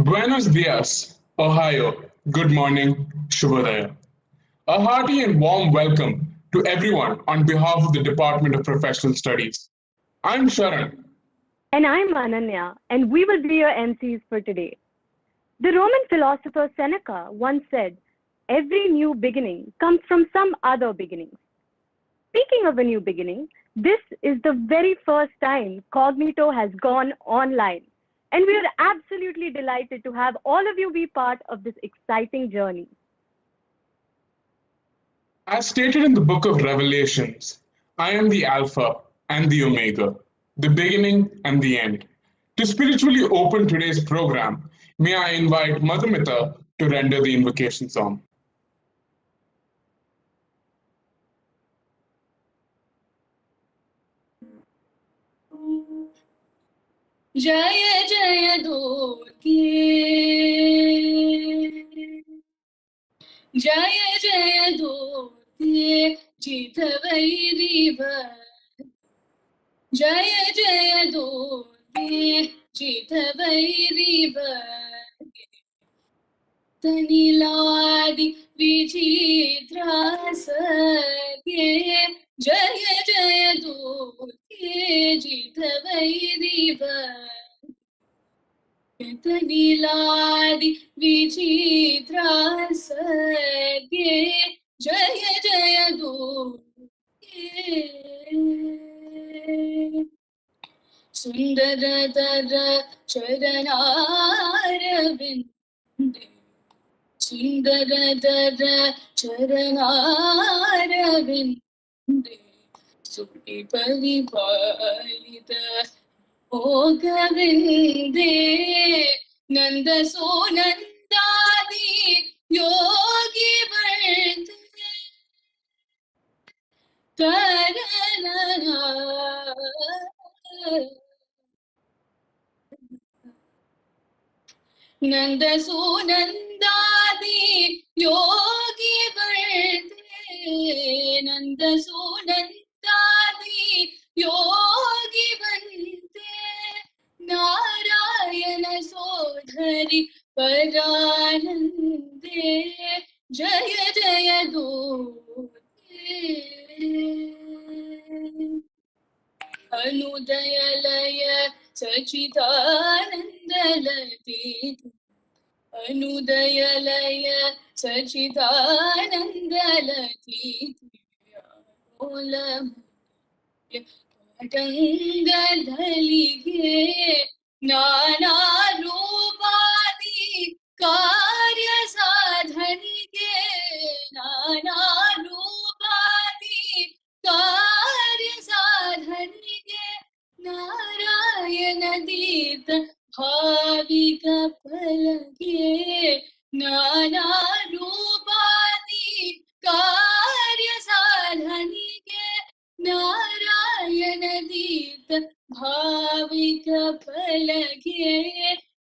Buenos dias, Ohio. Good morning, Shubhodaya. A hearty and warm welcome to everyone on behalf of the Department of Professional Studies. I'm Sharan. And I'm Ananya, and we will be your MCs for today. The Roman philosopher Seneca once said, "Every new beginning comes from some other beginning." Speaking of a new beginning, this is the very first time Cognito has gone online. And we are absolutely delighted to have all of you be part of this exciting journey. As stated in the book of Revelations, I am the Alpha and the Omega, the beginning and the end. To spiritually open today's program, may I invite Madhumita to render the invocation song. जय जय दुर्गे जय जय दुर्गे जित vary जय जय दुर्गे जित vary तनिलादि विचित्रास जय जय दुर्गे जित वैरी तनिलादि विचित्रास जय जय दुर्गे सुंदरतर चरणारविंदे सुंदरतर चरणारविंदे सुपरिपालित गोविंदे नंद सोनंदादि योगी वर्ते तरनना नंद सुनंदादि योगी वर्ते नंद सुनंदादि योगी बनते नारायण सोधरी परानंदे जय जय दुर्गे अनुदयलय सचिदानंद लतीत अनुदयलय सचिदानंद लतीत पतंग धलिगे नाना रूपादि कार्य साधनिगे नाना रूपादि कार्य साधनिगे नारायण दीत भाविक फलगे नाना रूपादि कार्य साधनिगे नारायण दीत भाविक फलगे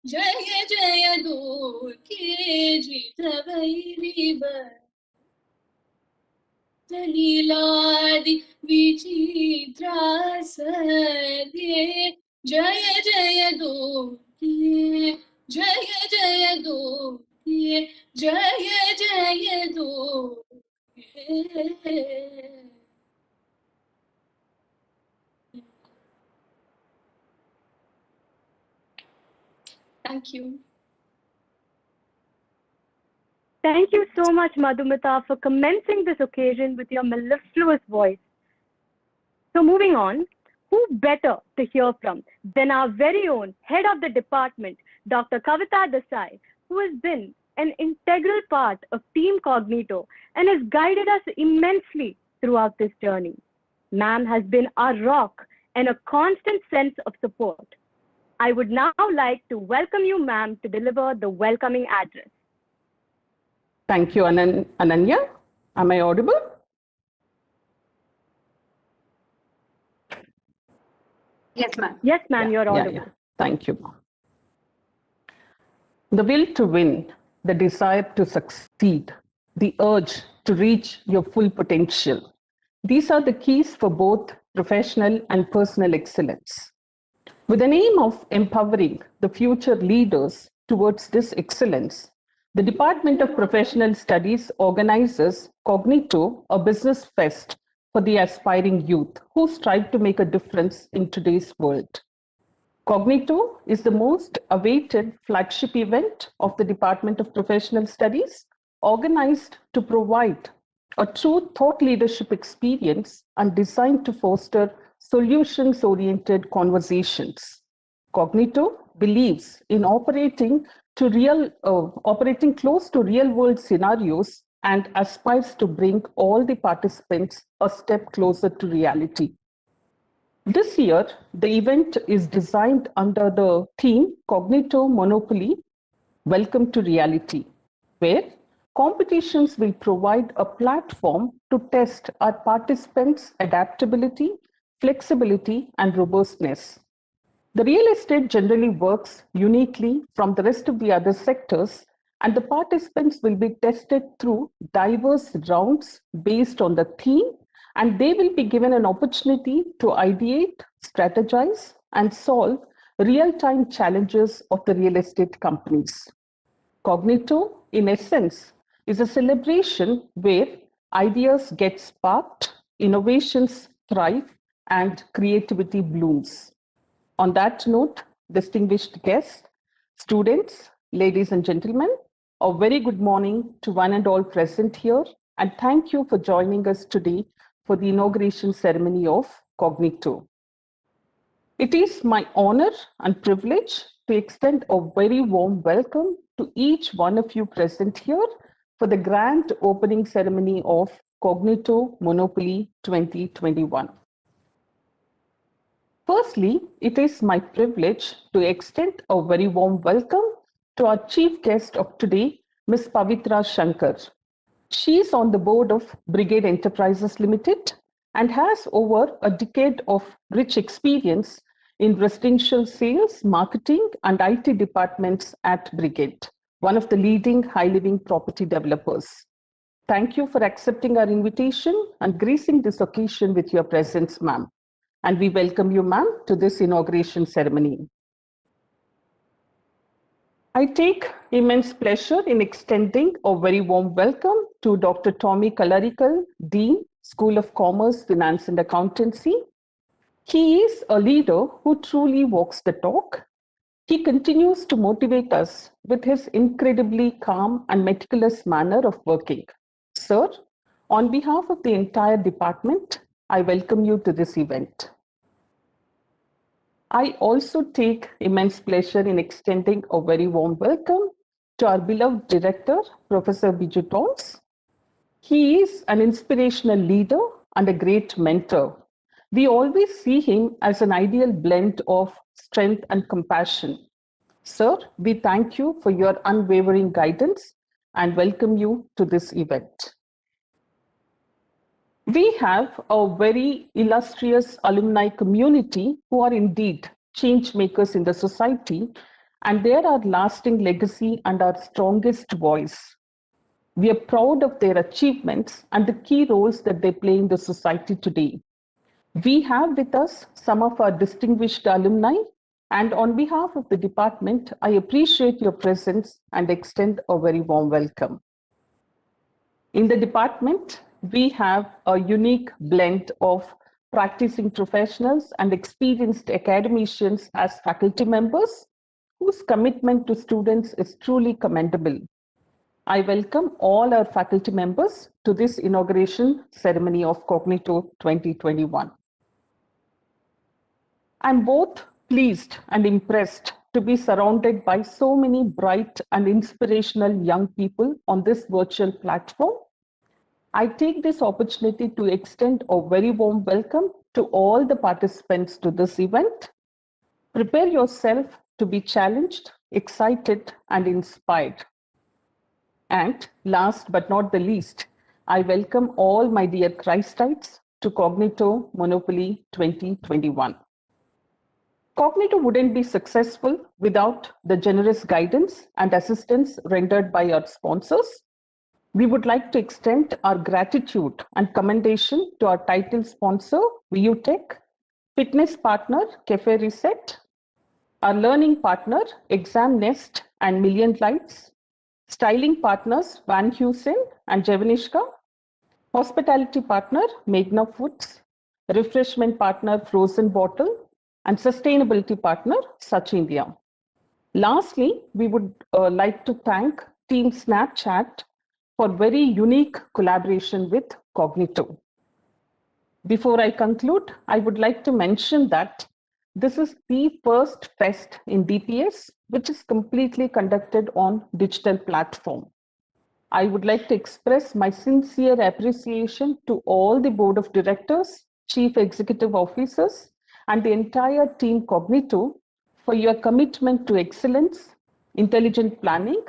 जय जय दुर्गे जित वैरी लीलादि विचित्रास जय जय दुर्गे जय जय दुर्गे जय जय दुर्गे Thank you. Thank you so much, Madhumita, for commencing this occasion with your mellifluous voice. So moving on, who better to hear from than our very own head of the department, Dr. Kavita Desai, who has been an integral part of Team Cognito and has guided us immensely throughout this journey. Ma'am has been our rock and a constant sense of support. I would now like to welcome you, ma'am, to deliver the welcoming address. Thank you, Ananya. Am I audible? Yes, ma'am. Yes, ma'am, you're audible. Yeah. Thank you. The will to win, the desire to succeed, the urge to reach your full potential. These are the keys for both professional and personal excellence. With the aim of empowering the future leaders towards this excellence, the Department of Professional Studies organizes Cognito, a business fest for the aspiring youth who strive to make a difference in today's world. Cognito is the most awaited flagship event of the Department of Professional Studies, organized to provide a true thought leadership experience and designed to foster solutions-oriented conversations. Cognito believes in operating close to real-world scenarios and aspires to bring all the participants a step closer to reality. This year, the event is designed under the theme Cognito Monopoly, Welcome to Reality, where competitions will provide a platform to test our participants' adaptability, flexibility, and robustness. The real estate generally works uniquely from the rest of the other sectors, and the participants will be tested through diverse rounds based on the theme, and they will be given an opportunity to ideate, strategize, and solve real-time challenges of the real estate companies. Cognito, in essence, is a celebration where ideas get sparked, innovations thrive, and creativity blooms. On that note, distinguished guests, students, ladies and gentlemen, a very good morning to one and all present here, and thank you for joining us today for the inauguration ceremony of Cognito. It is my honor and privilege to extend a very warm welcome to each one of you present here for the grand opening ceremony of Cognito Monopoly 2021. Firstly, it is my privilege to extend a very warm welcome to our chief guest of today, Ms. Pavitra Shankar. She is on the board of Brigade Enterprises Limited and has over a decade of rich experience in residential sales, marketing, and IT departments at Brigade, one of the leading high-living property developers. Thank you for accepting our invitation and gracing this occasion with your presence, ma'am. And we welcome you, ma'am, to this inauguration ceremony. I take immense pleasure in extending a very warm welcome to Dr. Tommy Kalarikal, Dean, School of Commerce, Finance and Accountancy. He is a leader who truly walks the talk. He continues to motivate us with his incredibly calm and meticulous manner of working. Sir, on behalf of the entire department, I welcome you to this event. I also take immense pleasure in extending a very warm welcome to our beloved director, Professor Biju Tons. He is an inspirational leader and a great mentor. We always see him as an ideal blend of strength and compassion. Sir, we thank you for your unwavering guidance and welcome you to this event. We have a very illustrious alumni community who are indeed change makers in the society, and they are our lasting legacy and our strongest voice. We are proud of their achievements and the key roles that they play in the society today. We have with us some of our distinguished alumni, and on behalf of the department, I appreciate your presence and extend a very warm welcome. In the department, we have a unique blend of practicing professionals and experienced academicians as faculty members, whose commitment to students is truly commendable. I welcome all our faculty members to this inauguration ceremony of Cognito 2021. I'm both pleased and impressed to be surrounded by so many bright and inspirational young people on this virtual platform. I take this opportunity to extend a very warm welcome to all the participants to this event. Prepare yourself to be challenged, excited, and inspired. And last but not the least, I welcome all my dear Christites to Cognito Monopoly 2021. Cognito wouldn't be successful without the generous guidance and assistance rendered by our sponsors. We would like to extend our gratitude and commendation to our title sponsor, VUTech, fitness partner, Cafe Reset, Our learning partner, Exam Nest and Million Lights. Styling partners, Van Heusen and Jevanishka. Hospitality partner, Meghna Foods. Refreshment partner, Frozen Bottle. And sustainability partner, Such India. Lastly, we would like to thank Team Snapchat for very unique collaboration with Cognito. Before I conclude, I would like to mention that this is the first fest in DPS which is completely conducted on digital platform. I would like to express my sincere appreciation to all the board of directors, chief executive officers, and the entire team Cognito for your commitment to excellence, intelligent planning,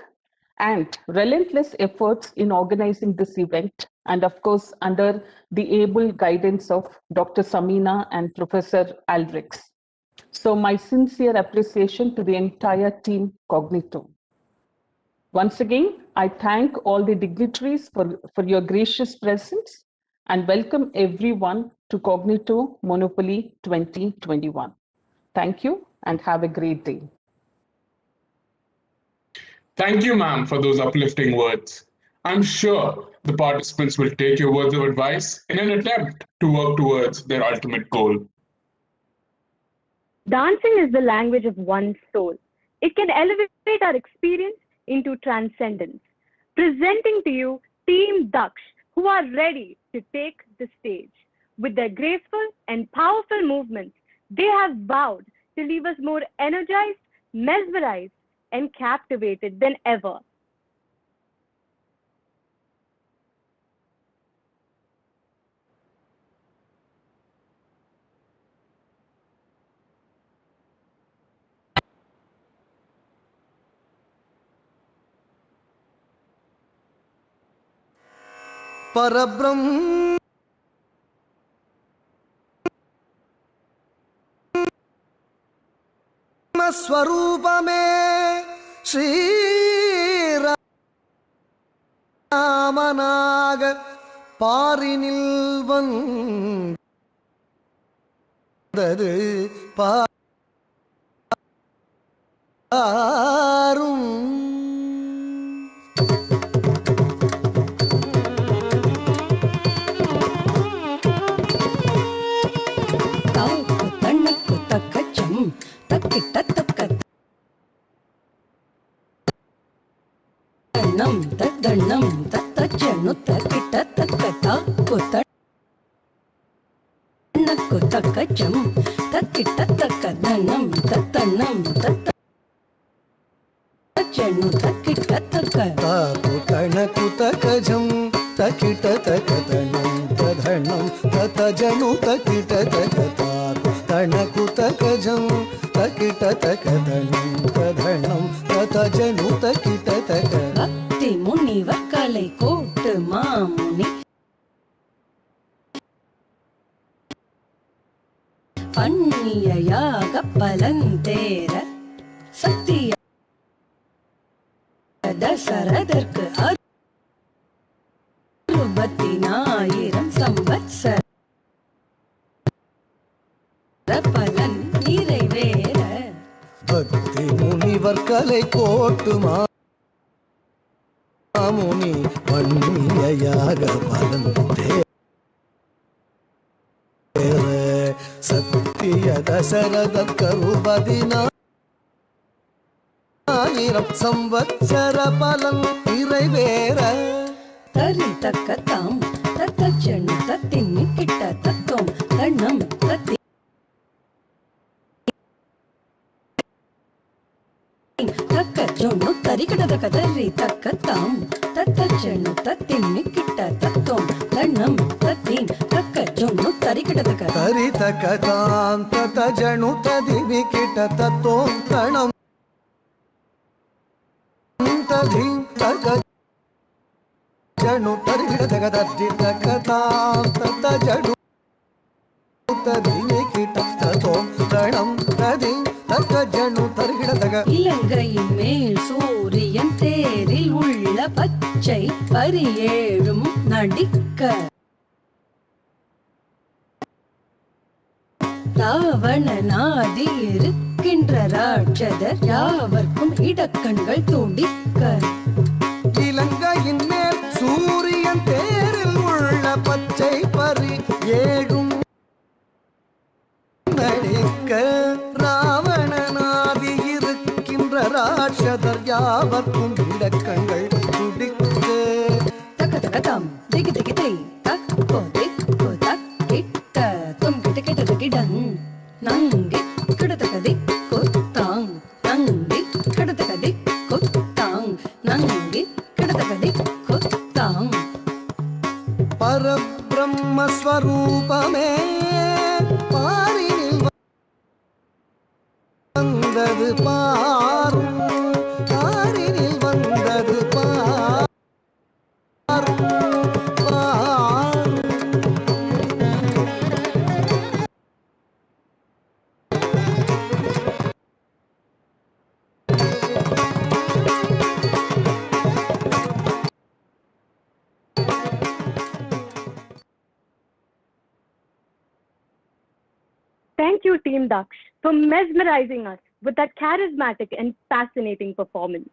and relentless efforts in organizing this event, and of course, under the able guidance of Dr. Samina and Professor Aldrich. So my sincere appreciation to the entire team Cognito. Once again, I thank all the dignitaries for your gracious presence and welcome everyone to Cognito Monopoly 2021. Thank you and have a great day. Thank you, ma'am, for those uplifting words. I'm sure the participants will take your words of advice in an attempt to work towards their ultimate goal. Dancing is the language of one's soul. It can elevate our experience into transcendence. Presenting to you Team Daksh, who are ready to take the stage. With their graceful and powerful movements, they have vowed to leave us more energized, mesmerized, and captivated than ever. Parabrahm Swarupame Shri Ramanaga Parinil Vandadu Parum Nam tadanam tatachanu takita takata kutanakku takacham takita takadanam tatanam tatachanu takita takata kutanaku takajam takita takadanam tadhanam tatajanu takita takata kutanaku takajam takita takadanam tadhanam tatajanu takita takata முனிவர் கலை கோட்டு மாமுனி பண்ணியாக பலந்தேர சத்திய தசரதற்கு 60,000 சம்பத்சர பலன் நிறைவேற பக்தி முனிவர் கலை கோட்டுமா முனி பண்ணியாக பலந்தே சத்திய தசரதற்கு 60,000 சம்பத்சர பலன் நிறைவேற தரி தக்கதாம் தத்தச்செண்ணு தத்தின்னு கிட்ட தத்தோம் தண்ணம் தத்தி தக்க ஜொண்ணு தரிக்கடத கதறி தக்கத்தாம் தத்தச்செண்ணு தத்தின்னு கிட்ட தத்தோம் தண்ணம் தத்தீன் தக்க ஜொண்ணு தரிக்கடத தரி தக்கதாம் தத்தஜணு ததிவி கிட்ட தத்தோம் தணம் ததி தக்க ஜணு தரிக்கடத கதறி தக்கதாம் தத்தஜணு ததிவி கிட்ட தத்தோம் தணம் ததி இலங்கையின் மேல் சூரியன் தேரில் உள்ள பச்சை பரியேழும் நடிக்க ராவண நாதி இருக்க இருக்கின்ற ராட்சதர் யாவர்க்கும் இடக்கண்கள் துடிக்க இலங்கையின் மேல் சூரியன் தேரில் உள்ள பச்சை பறி ஏழும் நடிக்க ராவணனாதி இருக்கின்ற ராட்சதர் யாவர்க்கும் இடக்கண்கள் துடிக்க தக தக தம் திகி திகி தை தக்கோ திக்கு தக்கிட்ட தும் கிட்ட கிட்ட திகிடங் நங்கி கிடதக திக்கு தாங் நங்கி கிடதக திக்கு தாங் நங்கி கிடதக திக்கு தாங் பரபிரம்மஸ்வரூபமே பாரினில் வந்தது பாரும் பாரினில் வந்தது பாரும் பாரும் Thank you, Team Daksh, for mesmerizing us with that charismatic and fascinating performance.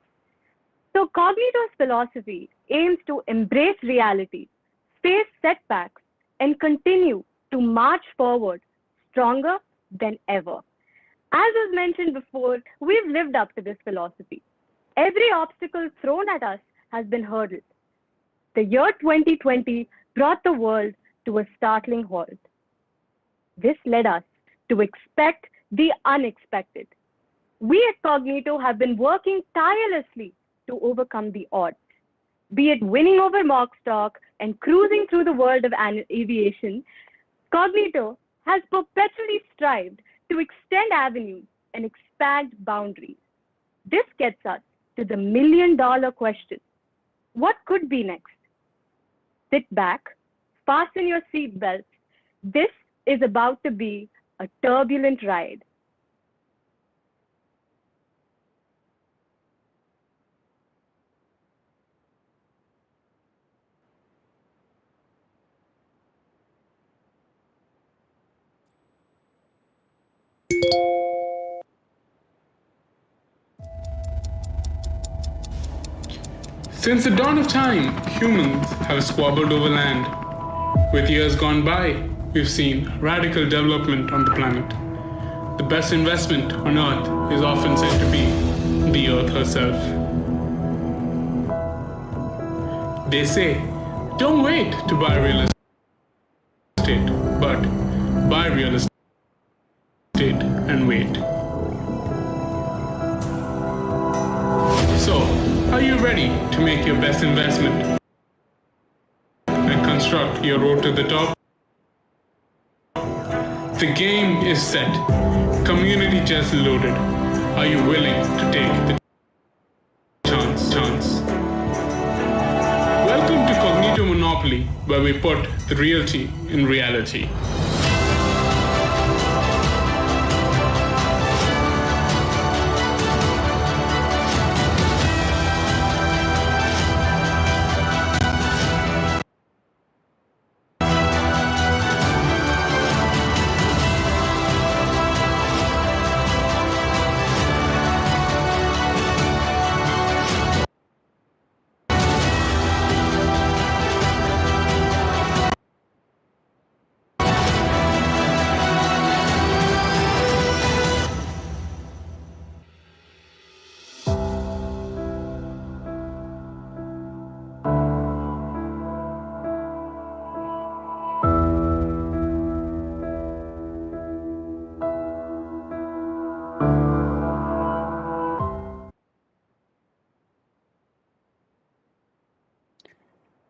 So, Cognito's philosophy aims to embrace reality, face setbacks, and continue to march forward stronger than ever. As was mentioned before, we've lived up to this philosophy. Every obstacle thrown at us has been hurdled. The year 2020 brought the world to a startling halt. This led us to expect the unexpected. We at Cognito have been working tirelessly to overcome the odds. Be it winning over mock stock and cruising through the world of aviation, Cognito has perpetually strived to extend avenues and expand boundaries. This gets us to the million-dollar question. What could be next? Sit back, fasten your seatbelts. This is about to be a turbulent ride. Since the dawn of time, humans have squabbled over land. With years gone by, we've seen radical development on the planet. The best investment on Earth is often said to be the Earth herself. They say, don't wait to buy real estate, but buy real estate and wait. So, are you ready to make your best investment and construct your road to the top? The game is set. Community just loaded. Are you willing to take the chance? Welcome to Cognito Monopoly, where we put the realty in reality.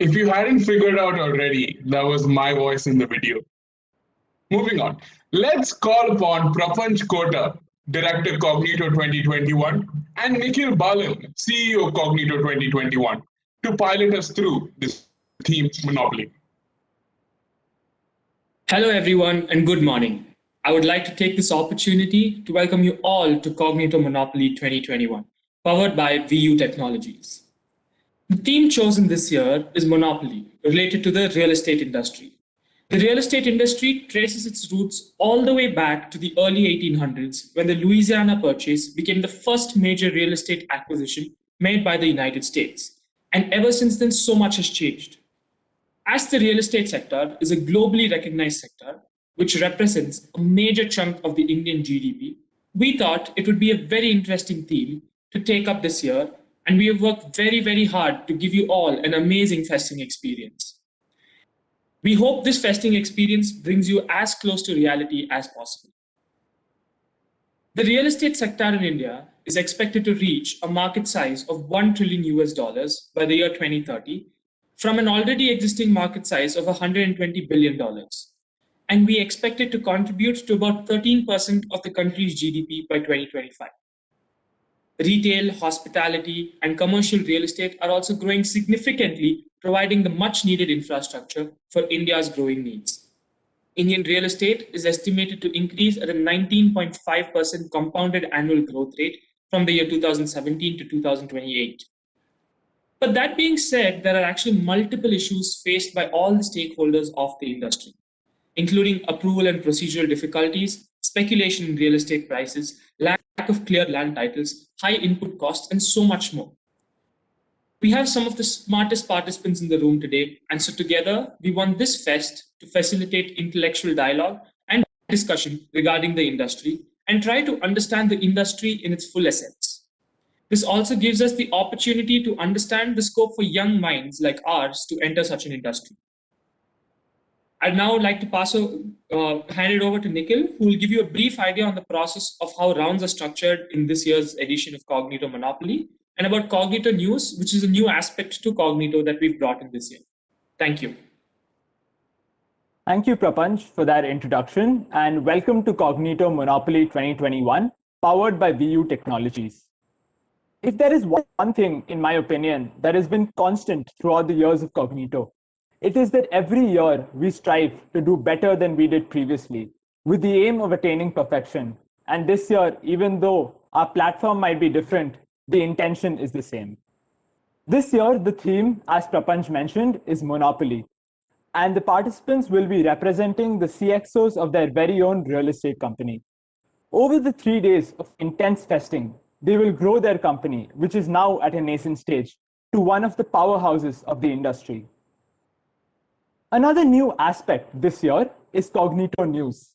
If you hadn't figured out already, that was my voice in the video. Moving on, let's call upon Prapanch Kota, Director Cognito 2021, and Nikhil Balan, CEO Cognito 2021, to pilot us through this theme Monopoly. Hello, everyone, and good morning. I would like to take this opportunity to welcome you all to Cognito Monopoly 2021, powered by VU Technologies. The theme chosen this year is Monopoly, related to the real estate industry. The real estate industry traces its roots all the way back to the early 1800s when the Louisiana Purchase became the first major real estate acquisition made by the United States. And ever since then, so much has changed. As the real estate sector is a globally recognized sector, which represents a major chunk of the Indian GDP, we thought it would be a very interesting theme to take up this year, and we have worked very, very hard to give you all an amazing festing experience. We hope this festing experience brings you as close to reality as possible. The real estate sector in India is expected to reach a market size of $1 trillion by the year 2030 from an already existing market size of $120 billion. And we expect it to contribute to about 13% of the country's GDP by 2025. Retail, hospitality, and commercial real estate are also growing significantly, providing the much needed infrastructure for India's growing needs. Indian real estate is estimated to increase at a 19.5% compounded annual growth rate from the year 2017 to 2028. But that being said, there are actually multiple issues faced by all the stakeholders of the industry, including approval and procedural difficulties, speculation in real estate prices, lack of clear land titles, high input costs, and so much more. We have some of the smartest participants in the room today, and so together we want this fest to facilitate intellectual dialogue and discussion regarding the industry and try to understand the industry in its full essence. This also gives us the opportunity to understand the scope for young minds like ours to enter such an industry. I'd now like to hand it over to Nikhil, who will give you a brief idea on the process of how rounds are structured in this year's edition of Cognito Monopoly, and about Cognito News, which is a new aspect to Cognito that we've brought in this year. Thank you. Thank you, Prapanch, for that introduction, and welcome to Cognito Monopoly 2021, powered by VU Technologies. If there is one thing, in my opinion, that has been constant throughout the years of Cognito, it is that every year we strive to do better than we did previously, with the aim of attaining perfection. And this year, even though our platform might be different, the intention is the same. This year, the theme, as Prapanch mentioned, is Monopoly. And the participants will be representing the CXOs of their very own real estate company. Over the 3 days of intense festing, they will grow their company, which is now at a nascent stage, to one of the powerhouses of the industry. Another new aspect this year is Cognito News.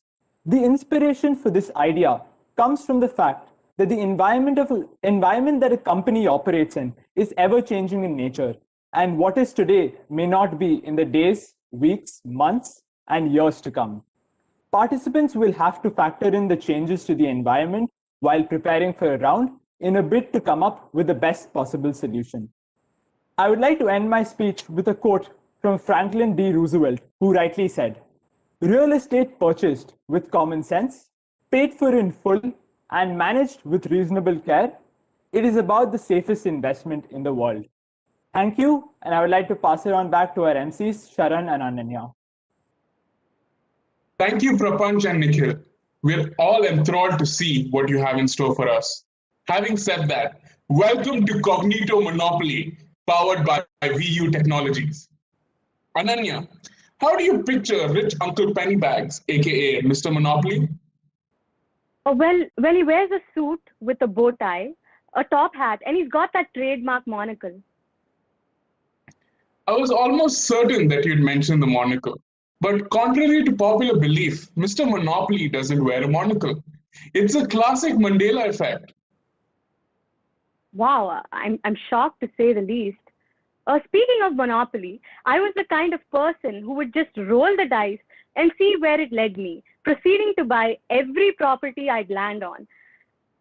The inspiration for this idea comes from the fact that the environment that a company operates in is ever-changing in nature, and what is today may not be in the days, weeks, months, and years to come. Participants will have to factor in the changes to the environment while preparing for a round in a bid to come up with the best possible solution. I would like to end my speech with a quote from Franklin D. Roosevelt, who rightly said, "Real estate purchased with common sense, paid for in full, and managed with reasonable care, it is about the safest investment in the world." Thank you, and I would like to pass it on back to our MCs, Sharan and Ananya. Thank you, Prapanch and Nikhil. We're all enthralled to see what you have in store for us. Having said that, welcome to Cognito Monopoly, powered by VU Technologies. Ananya, how do you picture rich Uncle Pennybags, aka Mr. Monopoly? Well, he wears a suit with a bow tie, a top hat, and he's got that trademark monocle. I was almost certain that you'd mention the monocle. But contrary to popular belief, Mr. Monopoly doesn't wear a monocle. It's a classic Mandela effect. Wow, I'm shocked to say the least. Speaking of Monopoly, I was the kind of person who would just roll the dice and see where it led me, proceeding to buy every property I'd land on.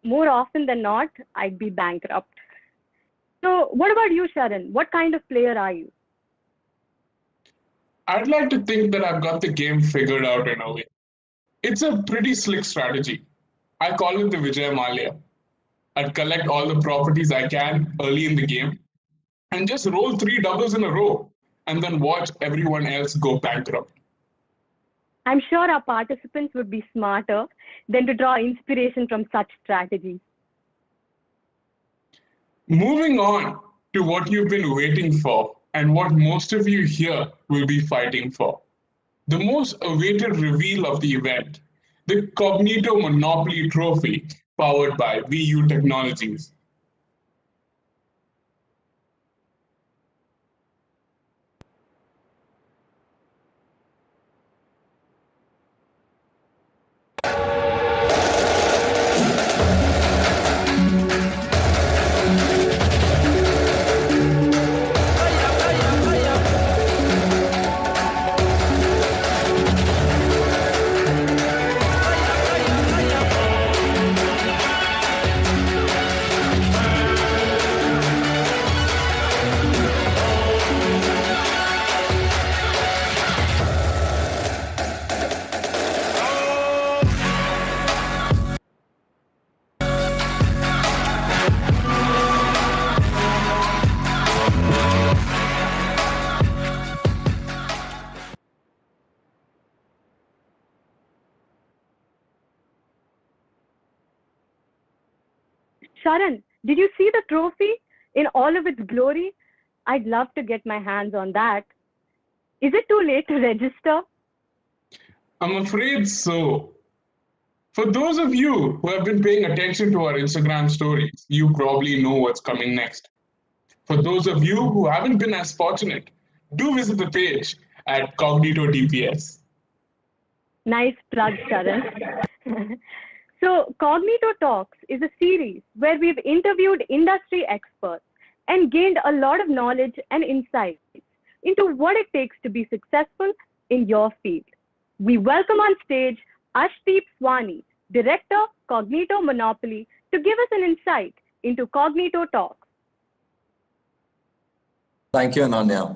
More often than not, I'd be bankrupt. So what about you, Sharan? What kind of player are you? I'd like to think that I've got the game figured out in a way. It's a pretty slick strategy. I call it the Vijay Mallya. I'd collect all the properties I can early in the game and just roll 3 doubles in a row and then watch everyone else go bankrupt. I'm sure our participants would be smarter than to draw inspiration from such strategies. Moving on to what you've been waiting for and what most of you here will be fighting for. the most awaited reveal of the event, the Cognito Monopoly Trophy powered by VU Technologies. Sharan, did you see the trophy in all of its glory? I'd love to get my hands on that. Is it too late to register? I'm afraid so. For those of you who have been paying attention to our Instagram stories, you probably know what's coming next. For those of you who haven't been as fortunate, do visit the page at Cognito DPS. Nice plug, Sharan. So, Cognito Talks is a series where we've interviewed industry experts and gained a lot of knowledge and insights into what it takes to be successful in your field. We welcome on stage Ashdeep Swani, Director, Cognito Monopoly, to give us an insight into Cognito Talks. Thank you, Ananya.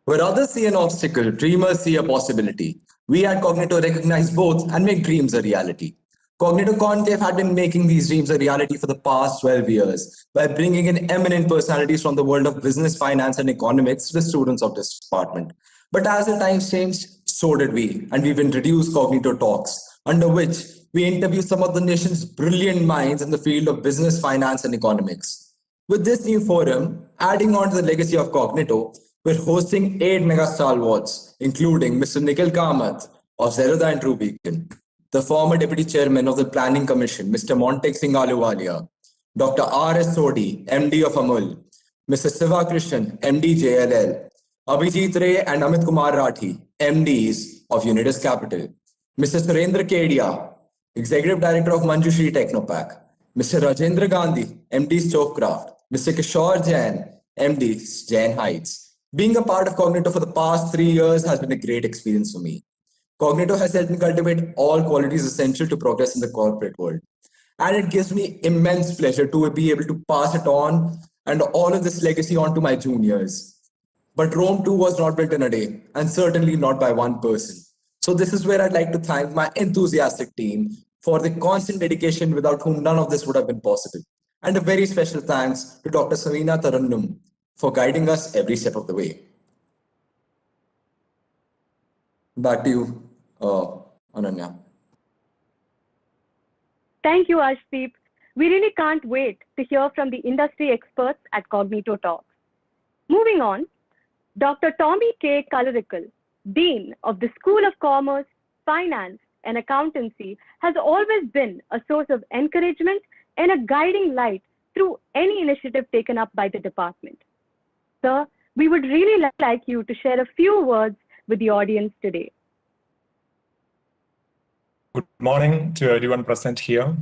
Where others see an obstacle, dreamers see a possibility. We at Cognito recognize both and make dreams a reality. Cognito Concave had been making these dreams a reality for the past 12 years by bringing in eminent personalities from the world of business, finance, and economics to the students of this department. But as the times changed, so did we, and we've introduced Cognito Talks, under which we interview some of the nation's brilliant minds in the field of business, finance, and economics. With this new forum, adding on to the legacy of Cognito, we're hosting 8 mega stalwarts, including Mr. Nikhil Kamath of Zerodha and True Beacon, the former Deputy Chairman of the Planning Commission, Mr. Montek Singh Ahluwalia, Dr. R.S. Sodhi, MD of Amul, Mr. Siva Krishnan, MD JLL, Abhijit Ray and Amit Kumar Rathi, MDs of Unitas Capital, Mr. Surendra Kedia, Executive Director of Manjushri Technopack, Mr. Rajendra Gandhi, MD Stokecraft, Mr. Kishore Jain, MD Jain Heights. Being a part of Cognito for the past 3 years has been a great experience for me. Cognito has helped me cultivate all qualities essential to progress in the corporate world. And it gives me immense pleasure to be able to pass it on and all of this legacy on to my juniors. But Rome too was not built in a day, and certainly not by one person. So this is where I'd like to thank my enthusiastic team for the constant dedication without whom none of this would have been possible. And a very special thanks to Dr. Savina Tarannum for guiding us every step of the way. Back to you, Ananya. Thank you, Ashdeep. We really can't wait to hear from the industry experts at Cognito Talks. Moving on, Dr. Tommy K. Kallarikal, Dean of the School of Commerce, Finance, and Accountancy, has always been a source of encouragement and a guiding light through any initiative taken up by the department. Sir, we would really like you to share a few words with the audience today. Good morning to everyone present here.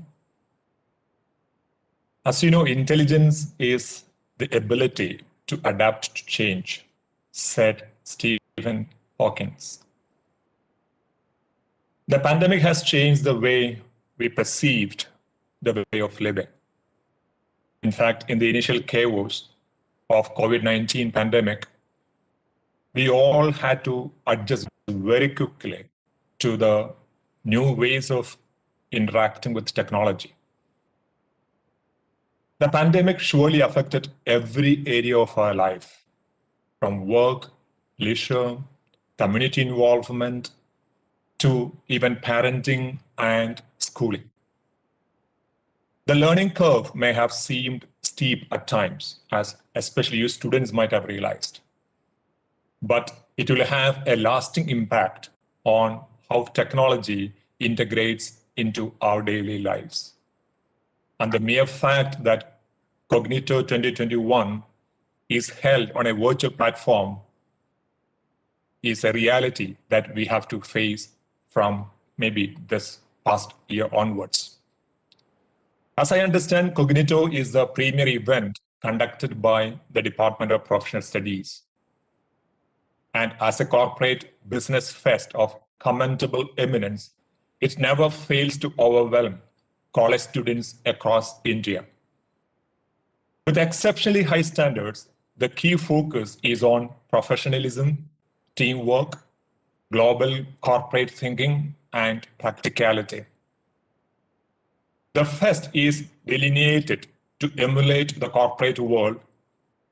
As you know, intelligence is the ability to adapt to change, said Stephen Hawking. The pandemic has changed the way we perceived the way of living. In fact, in the initial chaos of COVID-19 pandemic, we all had to adjust very quickly to the new ways of interacting with technology. The pandemic surely affected every area of our life, from work, leisure, community involvement, to even parenting and schooling. The learning curve may have seemed steep at times, as especially you students might have realized. But it will have a lasting impact on how technology integrates into our daily lives. And the mere fact that Cognito 2021 is held on a virtual platform is a reality that we have to face from maybe this past year onwards. As I understand, Cognito is the premier event conducted by the Department of Professional Studies. And as a corporate business fest of commendable eminence, it never fails to overwhelm college students across India. With exceptionally high standards, the key focus is on professionalism, teamwork, global corporate thinking, and practicality. The fest is delineated to emulate the corporate world,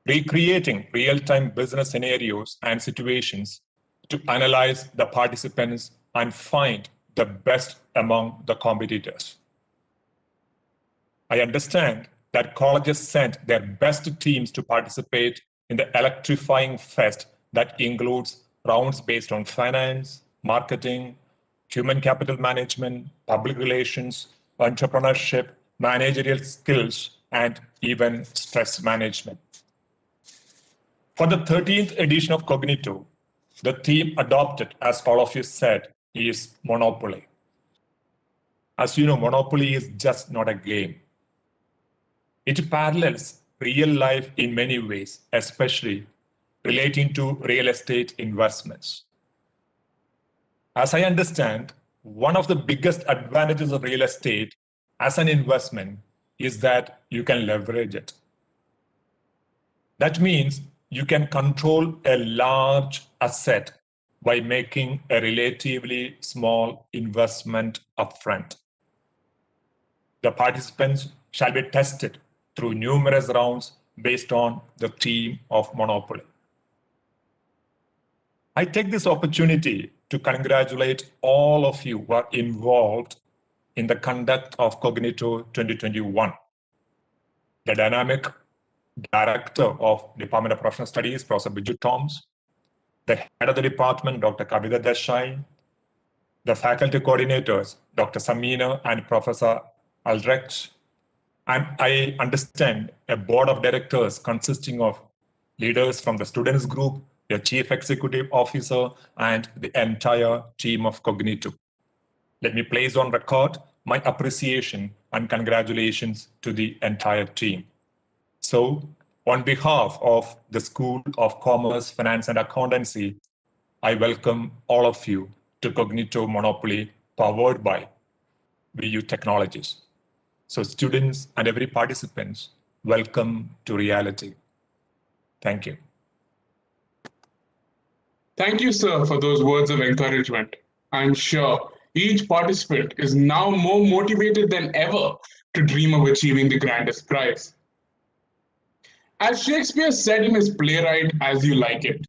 recreating real-time business scenarios and situations to analyze the participants and find the best among the competitors. I understand that colleges sent their best teams to participate in the electrifying fest that includes rounds based on finance, marketing, human capital management, public relations, entrepreneurship, managerial skills, and even stress management. For the 13th edition of Cognito, the theme adopted, as all of you said, is Monopoly. As you know, Monopoly is just not a game. It parallels real life in many ways, especially relating to real estate investments. As I understand, one of the biggest advantages of real estate as an investment is that you can leverage it. That means you can control a large asset by making a relatively small investment upfront. The participants shall be tested through numerous rounds based on the theme of Monopoly. I take this opportunity to congratulate all of you who are involved in the conduct of Cognito 2021. The dynamic director of Department of Professional Studies, Professor Biju Toms, the head of the department, Dr. Kavita Desai, the faculty coordinators, Dr. Samina and Professor Aldrich, and I understand a board of directors consisting of leaders from the students group, your chief executive officer, and the entire team of Cognito. Let me place on record my appreciation and congratulations to the entire team. So, on behalf of the School of Commerce, Finance and Accountancy, I welcome all of you to Cognito Monopoly powered by VU Technologies. So students and every participant, welcome to reality. Thank you. Thank you, sir, for those words of encouragement. I'm sure each participant is now more motivated than ever to dream of achieving the grandest prize. As Shakespeare said in his playwright As You Like It,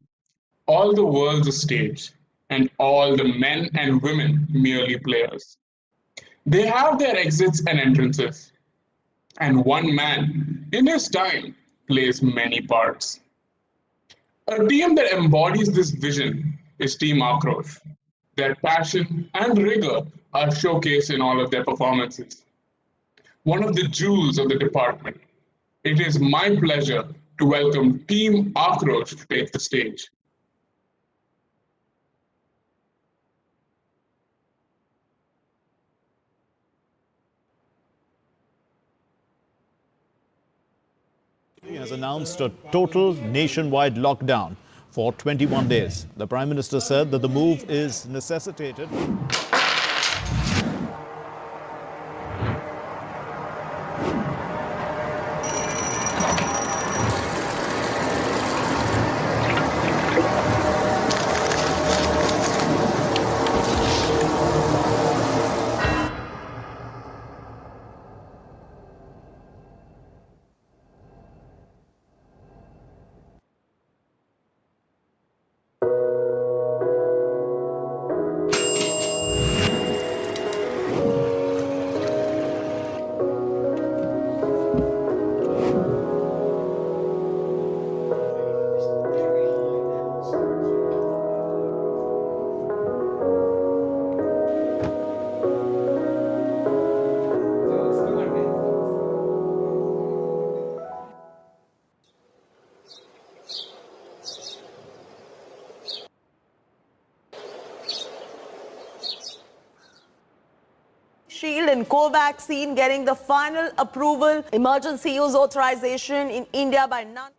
all the world's a stage, and all the men and women merely players. They have their exits and entrances, and one man, in his time, plays many parts. A team that embodies this vision is Team Akrosh. Their passion and rigor are showcased in all of their performances. One of the jewels of the department. It is my pleasure to welcome Team Akrosh to take the stage. Has announced a total nationwide lockdown for 21 days. The Prime Minister said that the move is necessitated. Covishield and Covaxin getting the final approval, emergency use authorization in India by none.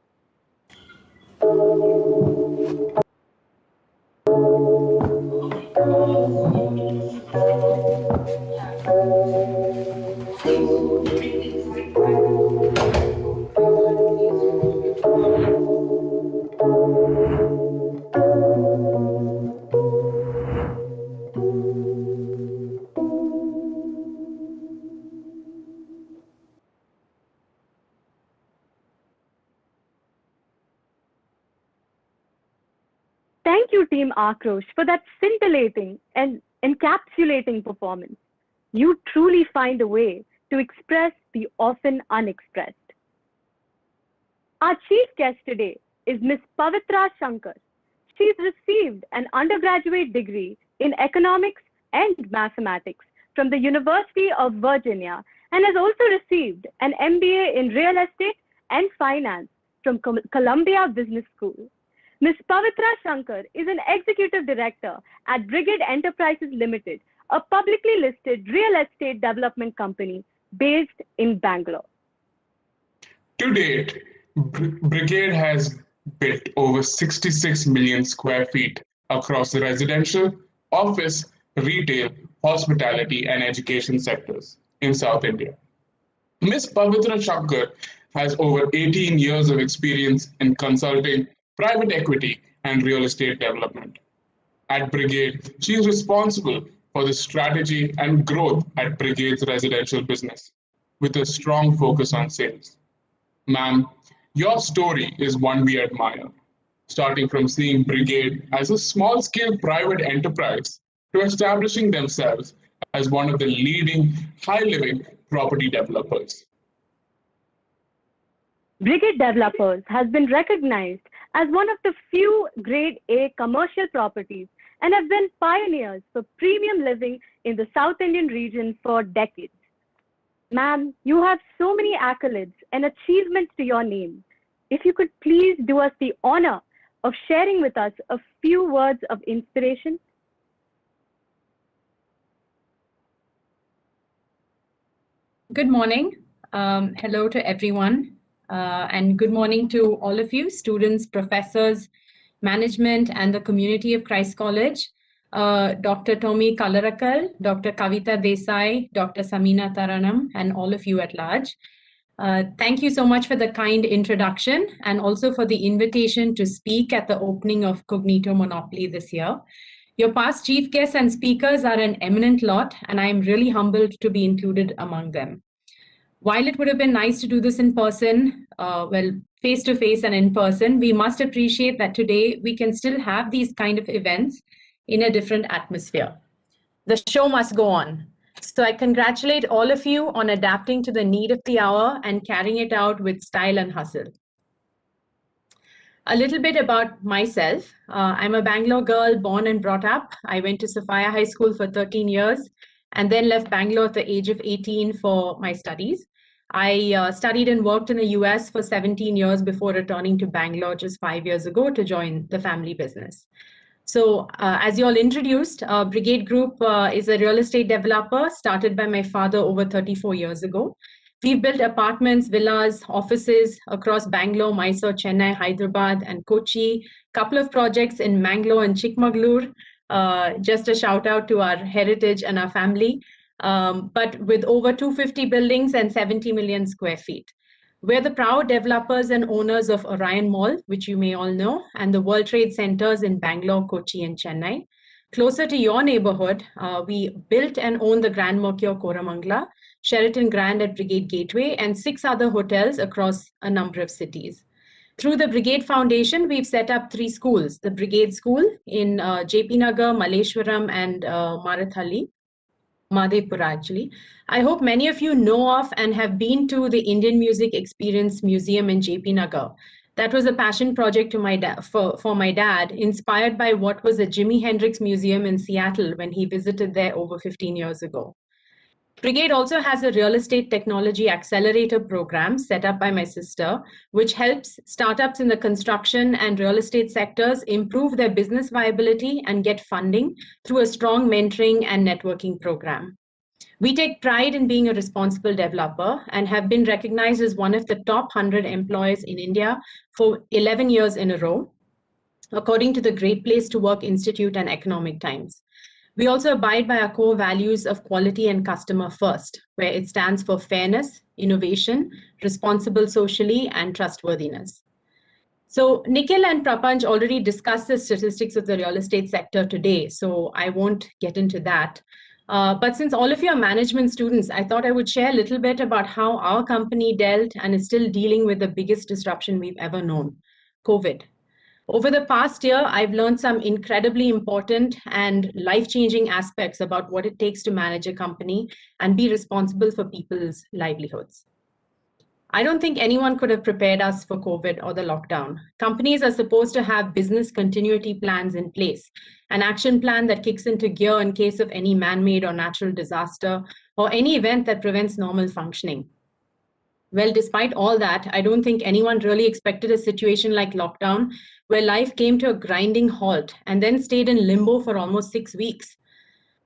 Thank you, Team Akrosh, for that scintillating and encapsulating performance. You truly find a way to express the often unexpressed. Our chief guest today is Ms. Pavitra Shankar. She's received an undergraduate degree in economics and mathematics from the University of Virginia and has also received an MBA in real estate and finance from Columbia Business School. Ms. Pavitra Shankar is an executive director at Brigade Enterprises Limited, a publicly listed real estate development company based in Bangalore. To date, Brigade has built over 66 million square feet across the residential, office, retail, hospitality, and education sectors in South India. Ms. Pavitra Shankar has over 18 years of experience in consulting, private equity, and real estate development. At Brigade, she is responsible for the strategy and growth at Brigade's residential business, with a strong focus on sales. Ma'am, your story is one we admire, starting from seeing Brigade as a small-scale private enterprise to establishing themselves as one of the leading high-living property developers. Brigade Developers has been recognized as one of the few Grade A commercial properties and have been pioneers for premium living in the South Indian region for decades. Ma'am, you have so many accolades and achievements to your name. If you could please do us the honor of sharing with us a few words of inspiration. Good morning. Hello to everyone. And good morning to all of you, students, professors, management, and the community of Christ College. Dr. Tommy Kalarakal, Dr. Kavita Desai, Dr. Samina Taranam, and all of you at large. Thank you so much for the kind introduction and also for the invitation to speak at the opening of Cognito Monopoly this year. Your past chief guests and speakers are an eminent lot, and I am really humbled to be included among them. While it would have been nice to do this in person, face-to-face and in person, we must appreciate that today we can still have these kind of events in a different atmosphere. The show must go on. So I congratulate all of you on adapting to the need of the hour and carrying it out with style and hustle. A little bit about myself. I'm a Bangalore girl, born and brought up. I went to Sophia High School for 13 years and then left Bangalore at the age of 18 for my studies. I studied and worked in the US for 17 years before returning to Bangalore just 5 years ago to join the family business. So as you all introduced, Brigade Group is a real estate developer started by my father over 34 years ago. We've built apartments, villas, offices across Bangalore, Mysore, Chennai, Hyderabad, and Kochi. Couple of projects in Mangalore and Chikmagalur. Just a shout out to our heritage and our family. But with over 250 buildings and 70 million square feet. We're the proud developers and owners of Orion Mall, which you may all know, and the World Trade Centers in Bangalore, Kochi, and Chennai. Closer to your neighborhood, we built and own the Grand Mercure Koramangala, Sheraton Grand at Brigade Gateway, and 6 other hotels across a number of cities. Through the Brigade Foundation, we've set up 3 schools, the Brigade School in JP Nagar, Malleshwaram, and Marathalli. Madhepura, actually. I hope many of you know of and have been to the Indian Music Experience Museum in JP Nagar. That was a passion project to for my dad, inspired by what was the Jimi Hendrix Museum in Seattle when he visited there over 15 years ago. Brigade also has a real estate technology accelerator program set up by my sister, which helps startups in the construction and real estate sectors improve their business viability and get funding through a strong mentoring and networking program. We take pride in being a responsible developer and have been recognized as one of the top 100 employers in India for 11 years in a row, according to the Great Place to Work Institute and Economic Times. We also abide by our core values of quality and customer first, where it stands for fairness, innovation, responsible socially, and trustworthiness. So Nikhil and Prapanch already discussed the statistics of the real estate sector today, so I won't get into that. But since all of you are management students, I thought I would share a little bit about how our company dealt and is still dealing with the biggest disruption we've ever known, COVID. Over the past year, I've learned some incredibly important and life-changing aspects about what it takes to manage a company and be responsible for people's livelihoods. I don't think anyone could have prepared us for COVID or the lockdown. Companies are supposed to have business continuity plans in place, an action plan that kicks into gear in case of any man-made or natural disaster or any event that prevents normal functioning. Well, despite all that, I don't think anyone really expected a situation like lockdown where life came to a grinding halt and then stayed in limbo for almost 6 weeks.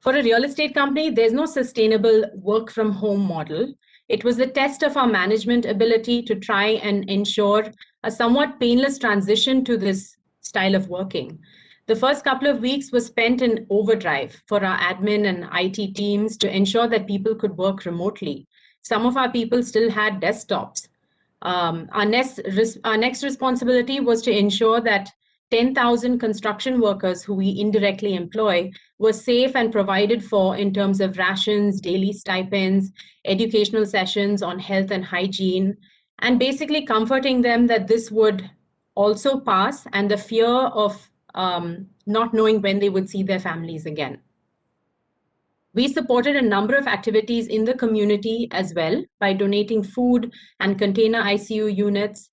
For a real estate company, there's no sustainable work from home model. It was the test of our management ability to try and ensure a somewhat painless transition to this style of working. The first couple of weeks was spent in overdrive for our admin and IT teams to ensure that people could work remotely. Some of our people still had desktops. Our next responsibility was to ensure that 10,000 construction workers who we indirectly employ were safe and provided for in terms of rations, daily stipends, educational sessions on health and hygiene, and basically comforting them that this would also pass and the fear of not knowing when they would see their families again. We supported a number of activities in the community as well by donating food and container ICU units.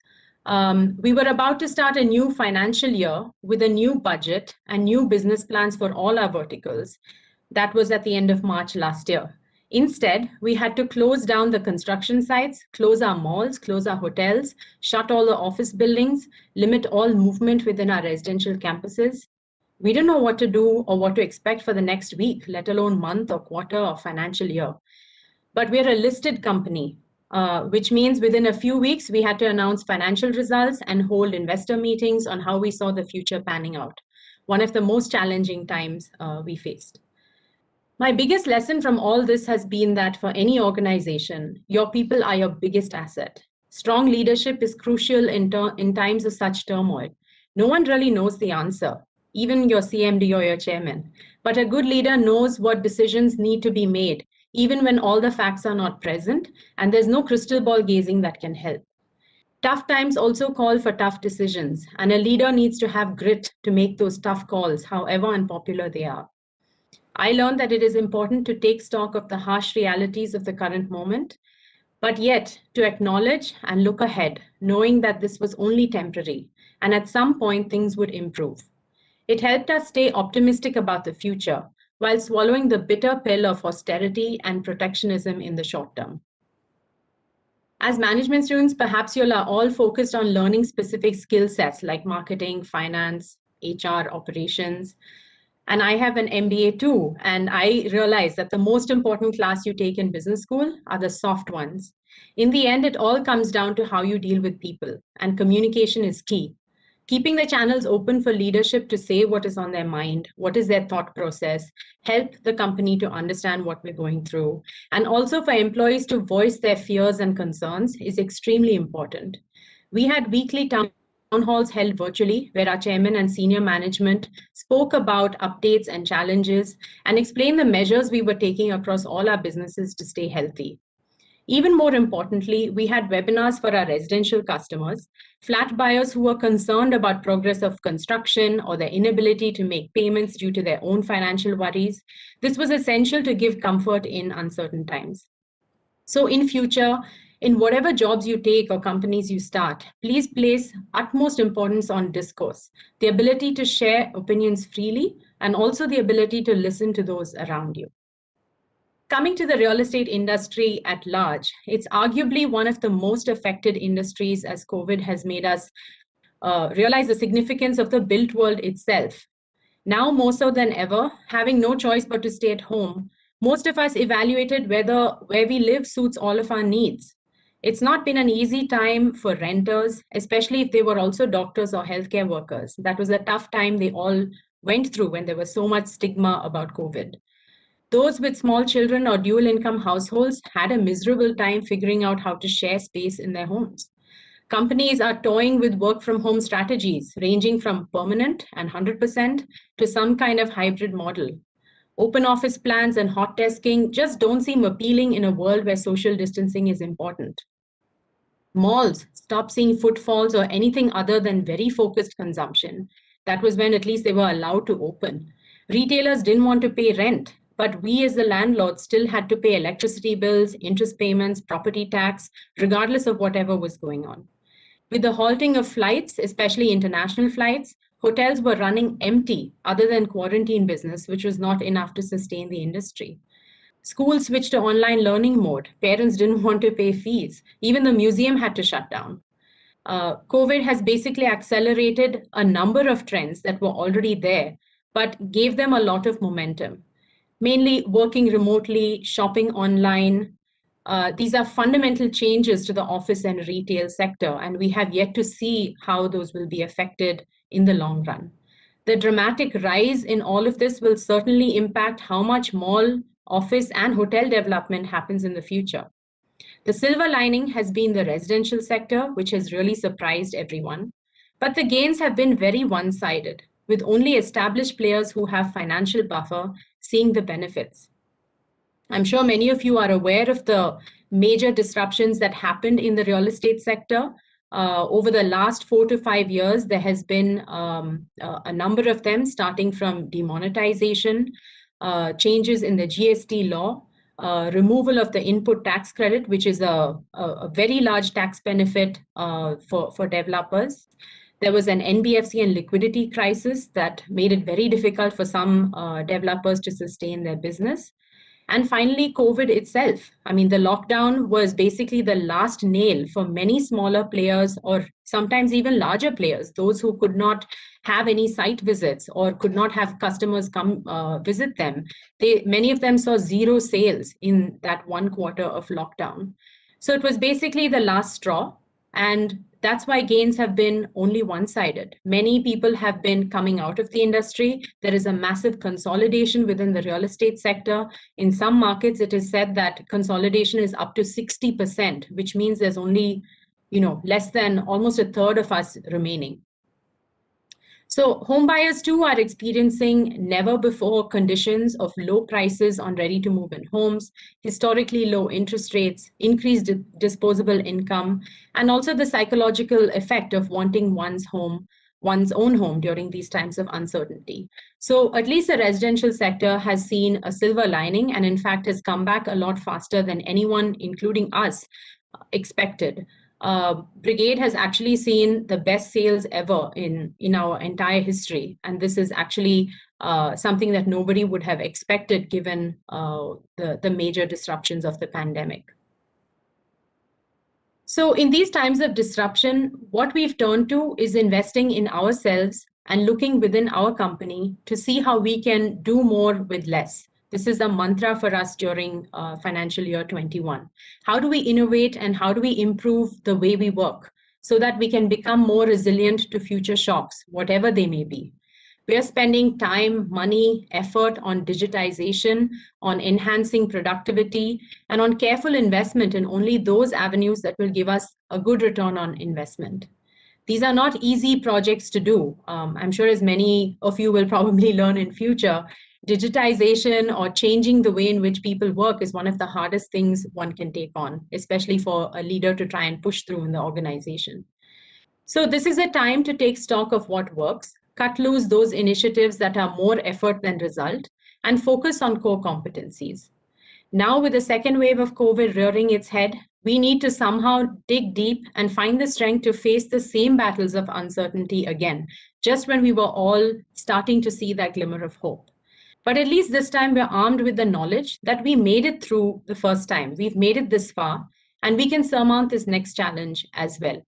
We were about to start a new financial year with a new budget and new business plans for all our verticals. That was at the end of March last year. Instead, we had to close down the construction sites, close our malls, close our hotels, shut all the office buildings, limit all movement within our residential campuses. We didn't know what to do or what to expect for the next week, let alone month or quarter or financial year. But we're a listed company, which means within a few weeks, we had to announce financial results and hold investor meetings on how we saw the future panning out. One of the most challenging times we faced. My biggest lesson from all this has been that for any organization, your people are your biggest asset. Strong leadership is crucial in times of such turmoil. No one really knows the answer, even your CMD or your chairman. But a good leader knows what decisions need to be made, even when all the facts are not present, and there's no crystal ball gazing that can help. Tough times also call for tough decisions, and a leader needs to have grit to make those tough calls, however unpopular they are. I learned that it is important to take stock of the harsh realities of the current moment, but yet to acknowledge and look ahead, knowing that this was only temporary, and at some point things would improve. It helped us stay optimistic about the future while swallowing the bitter pill of austerity and protectionism in the short term. As management students, perhaps you are all focused on learning specific skill sets like marketing, finance, HR, operations. And I have an MBA too, and I realized that the most important class you take in business school are the soft ones. In the end, it all comes down to how you deal with people, and communication is key. Keeping the channels open for leadership to say what is on their mind, what is their thought process, help the company to understand what we're going through, and also for employees to voice their fears and concerns is extremely important. We had weekly town halls held virtually where our chairman and senior management spoke about updates and challenges and explained the measures we were taking across all our businesses to stay healthy. Even more importantly, we had webinars for our residential customers, flat buyers who were concerned about progress of construction or their inability to make payments due to their own financial worries. This was essential to give comfort in uncertain times. So in future, in whatever jobs you take or companies you start, please place utmost importance on discourse, the ability to share opinions freely, and also the ability to listen to those around you. Coming to the real estate industry at large, it's arguably one of the most affected industries as COVID has made us realize the significance of the built world itself. Now more so than ever, having no choice but to stay at home, Most of us evaluated whether where we live suits all of our needs. It's not been an easy time for renters, especially if they were also doctors or healthcare workers. That was a tough time they all went through when there was so much stigma about COVID. Those with small children or dual income households had a miserable time figuring out how to share space in their homes. Companies are toying with work from home strategies, ranging from permanent and 100% to some kind of hybrid model. Open office plans and hot desking just don't seem appealing in a world where social distancing is important. Malls stopped seeing footfalls or anything other than very focused consumption. That was when at least they were allowed to open. Retailers didn't want to pay rent, but we as the landlords still had to pay electricity bills, interest payments, property tax, regardless of whatever was going on. With the halting of flights, especially international flights, hotels were running empty other than quarantine business, which was not enough to sustain the industry. Schools switched to online learning mode. Parents didn't want to pay fees. Even the museum had to shut down. COVID has basically accelerated a number of trends that were already there, but gave them a lot of momentum. Mainly working remotely, shopping online. These are fundamental changes to the office and retail sector, and we have yet to see how those will be affected in the long run. The dramatic rise in all of this will certainly impact how much mall, office, and hotel development happens in the future. The silver lining has been the residential sector, which has really surprised everyone. But the gains have been very one-sided, with only established players who have financial buffer seeing the benefits. I'm sure many of you are aware of the major disruptions that happened in the real estate sector. Over the last 4 to 5 years, there has been a number of them, starting from demonetization, changes in the GST law, removal of the input tax credit, which is a very large tax benefit for developers. There was an NBFC and liquidity crisis that made it very difficult for some developers to sustain their business. And finally, COVID itself. I mean, the lockdown was basically the last nail for many smaller players, or sometimes even larger players, those who could not have any site visits or could not have customers come visit them. Many of them saw zero sales in that 1 quarter of lockdown. So it was basically the last straw. And that's why gains have been only one-sided. Many people have been coming out of the industry. There is a massive consolidation within the real estate sector. In some markets, it is said that consolidation is up to 60%, which means there's only, less than almost a third of us remaining. So home buyers too are experiencing never before conditions of low prices on ready to move in homes, historically low interest rates, increased disposable income, and also the psychological effect of wanting one's own home during these times of uncertainty. So at least the residential sector has seen a silver lining, and in fact has come back a lot faster than anyone, including us, expected. Brigade has actually seen the best sales ever in our entire history. And this is actually something that nobody would have expected given the major disruptions of the pandemic. So in these times of disruption, what we've turned to is investing in ourselves and looking within our company to see how we can do more with less. This is a mantra for us during financial year 21. How do we innovate and how do we improve the way we work so that we can become more resilient to future shocks, whatever they may be? We are spending time, money, effort on digitization, on enhancing productivity, and on careful investment in only those avenues that will give us a good return on investment. These are not easy projects to do. I'm sure as many of you will probably learn in future, digitization or changing the way in which people work is one of the hardest things one can take on, especially for a leader to try and push through in the organization. So this is a time to take stock of what works, cut loose those initiatives that are more effort than result, and focus on core competencies. Now, with the second wave of COVID rearing its head, we need to somehow dig deep and find the strength to face the same battles of uncertainty again, just when we were all starting to see that glimmer of hope. But at least this time we're armed with the knowledge that we made it through the first time. We've made it this far, and we can surmount this next challenge as well.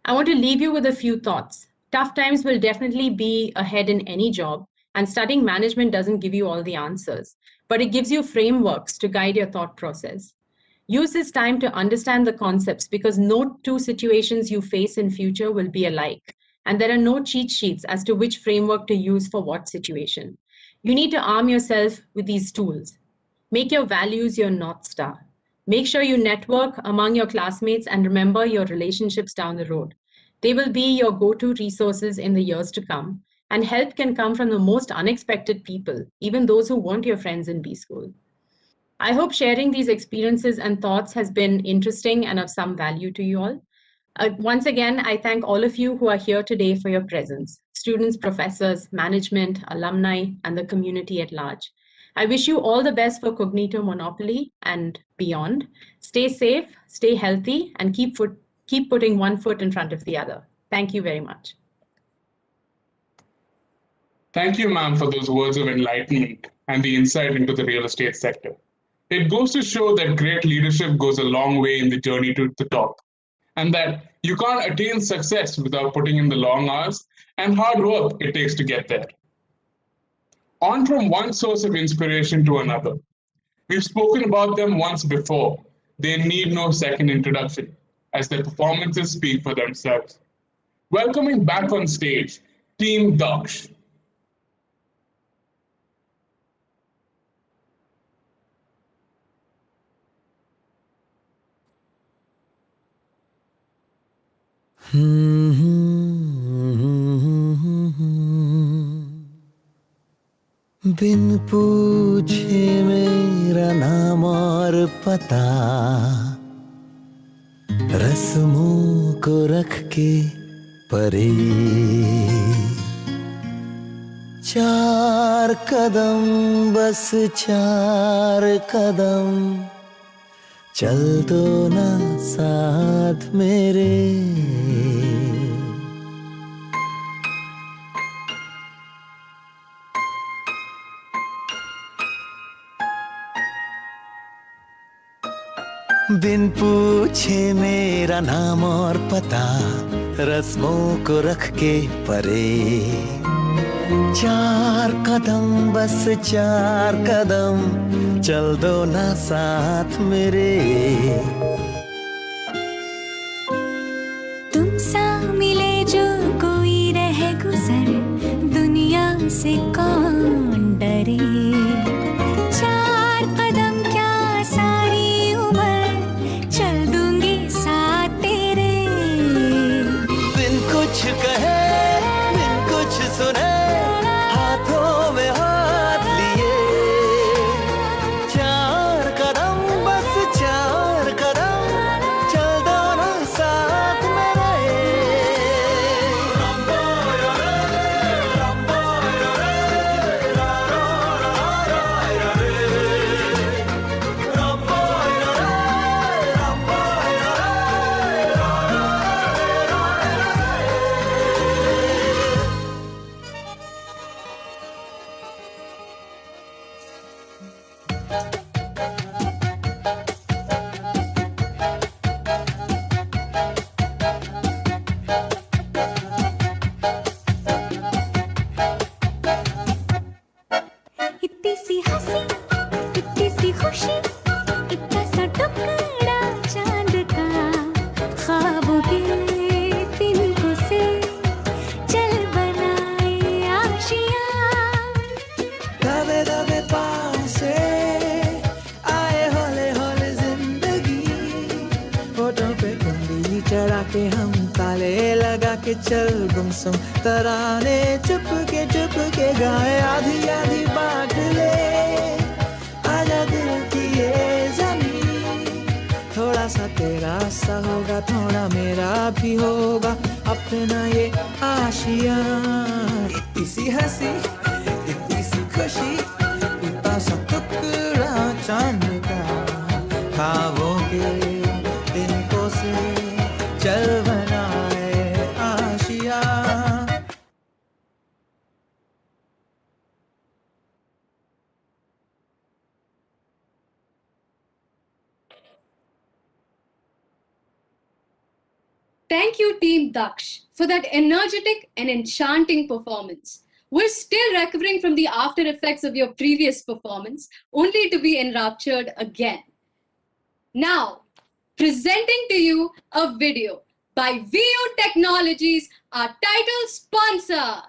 I want to leave you with a few thoughts. Tough times will definitely be ahead in any job, And studying management doesn't give you all the answers, but it gives you frameworks to guide your thought process. Use this time to understand the concepts because no two situations you face in future will be alike. And there are no cheat sheets as to which framework to use for what situation. You need to arm yourself with these tools. Make your values your North Star. Make sure you network among your classmates and remember your relationships down the road. They will be your go-to resources in the years to come, and help can come from the most unexpected people, even those who weren't your friends in B school. I hope sharing these experiences and thoughts has been interesting and of some value to you all. Once again, I thank all of you who are here today for your presence, students, professors, management, alumni, and the community at large. I wish you all the best for Cognito Monopoly and beyond. Stay safe, stay healthy, and keep putting one foot in front of the other. Thank you very much. Thank you, ma'am, for those words of enlightenment and the insight into the real estate sector. It goes to show that great leadership goes a long way in the journey to the top, and that you can't attain success without putting in the long hours and hard work it takes to get there. On from one source of inspiration to another. We've spoken about them once before. They need no second introduction, as their performances speak for themselves. Welcoming back on stage, Team Daksh. बिन पूछे मेरा नाम और पता रस्मों को रख के परे चार कदम बस चार कदम चल दो ना साथ मेरे बिन पूछे मेरा नाम और पता रस्मों को रख के परे चार कदम बस चार कदम चल दो ना साथ मेरे तुम सा मिले जो कोई रह गुजर दुनिया से कौन डरे चार कदम क्या सारी उम्र चल दूंगी साथ तेरे बिन कुछ कहे बिन कुछ सुने हाथों में हाथ लिए चार कदम बस चार कदम चल दो ना साथ मेरे इतनी सी हंसी इतनी सी खुशी इतना सा टुकड़ा चांद का ख्वाबों के तिनकों से चल बनाए आशियाँ दबे दबे पाँव से आए हौले हौले जिंदगी होठों पे कुंडली चढ़ा के हम ताले लगा के चल गुमसुम तराने चुप के गाए आधी आधी बात ले आजा दिल की ये जमीन थोड़ा सा तेरा सा होगा थोड़ा मेरा भी होगा अपना ये आशियाँ इतनी सी हंसी इतनी सी खुशी इतना सा टुकड़ा चांद का ख्वाबों के तिनकों से चल बनाए आशियाँ Thank you, Team Daksh, for that energetic and enchanting performance. We're still recovering from the after effects of your previous performance, only to be enraptured again. Now, presenting to you a video by VU Technologies, our title sponsor.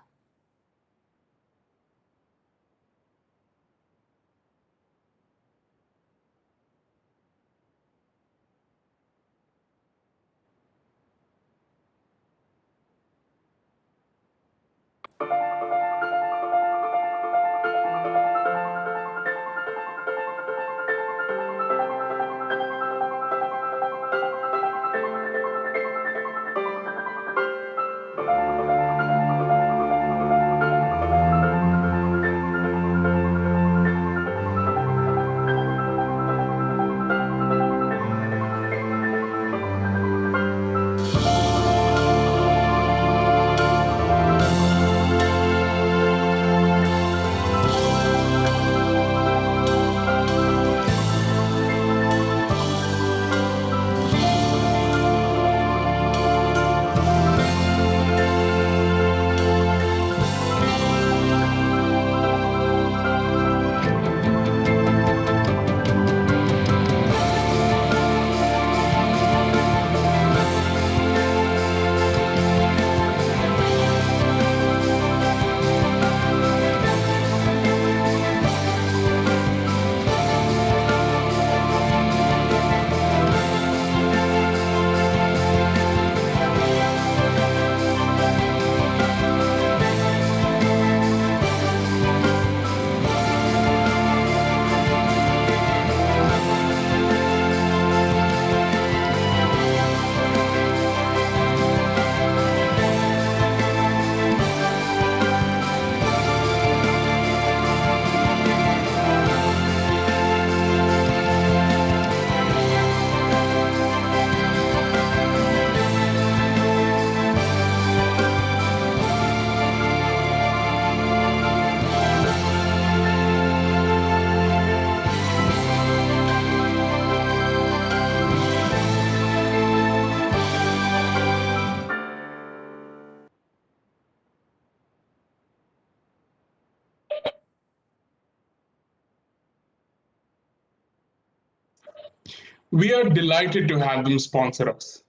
We are delighted to have them sponsor us.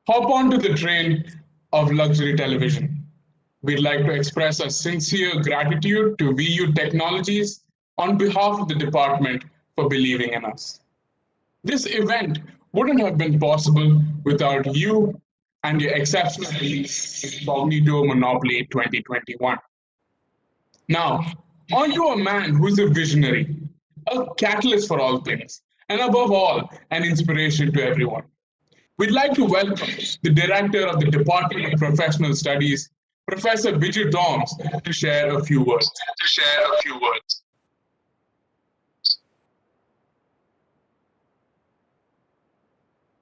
Hop onto the train of luxury television. We'd like to express our sincere gratitude to VU Technologies on behalf of the department for believing in us. This event wouldn't have been possible without you and your exceptional release of Cognito Monopoly 2021. Now, on to a man who's a visionary, a catalyst for all things, and above all, an inspiration to everyone. We'd like to welcome the director of the Department of Professional Studies, Professor Vijay Doms, to share a few words.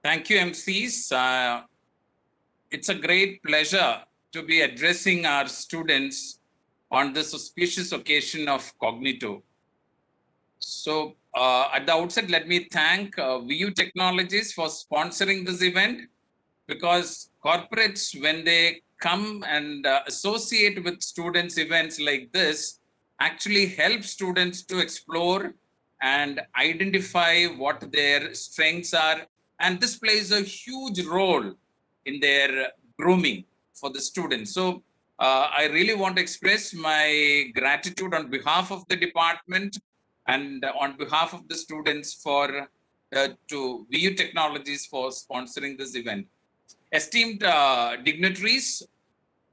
Thank you, MCs. It's a great pleasure to be addressing our students on this auspicious occasion of Cognito. So at the outset, let me thank VU Technologies for sponsoring this event, because corporates, when they come and associate with students events like this, actually help students to explore and identify what their strengths are. And this plays a huge role in their grooming for the students. So I really want to express my gratitude on behalf of the department and on behalf of the students for to VU Technologies for sponsoring this event. Esteemed dignitaries,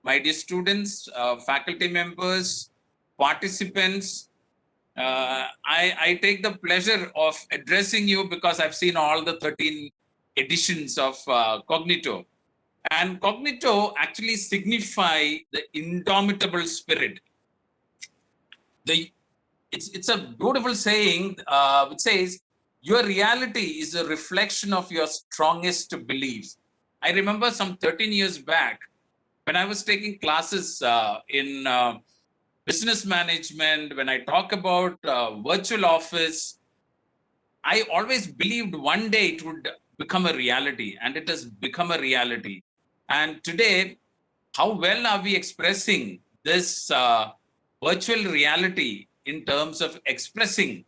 my dear students, faculty members, participants, I take the pleasure of addressing you because I've seen all the 13 editions of Cognito. And Cognito actually signify the indomitable spirit. It's a beautiful saying which says, your reality is a reflection of your strongest beliefs. I remember some 13 years back, when I was taking classes in business management, when I talk about virtual office, I always believed one day it would become a reality, and it has become a reality. And today, how well are we expressing this virtual reality in terms of expressing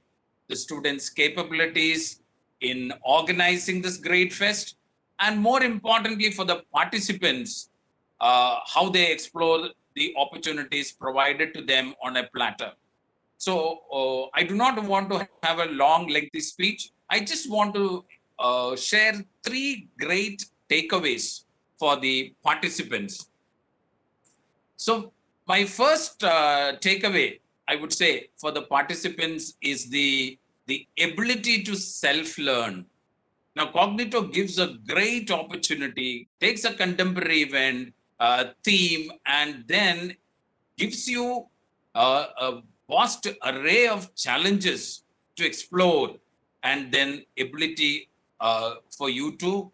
the students' capabilities in organizing this great fest, and more importantly for the participants, how they explore the opportunities provided to them on a platter. So I do not want to have a long, lengthy speech. I just want to share three great takeaways for the participants. So my first takeaway, I would say, for the participants is the ability to self-learn. Now, Cognito gives a great opportunity, takes a contemporary event, theme, and then gives you a vast array of challenges to explore, and then ability for you to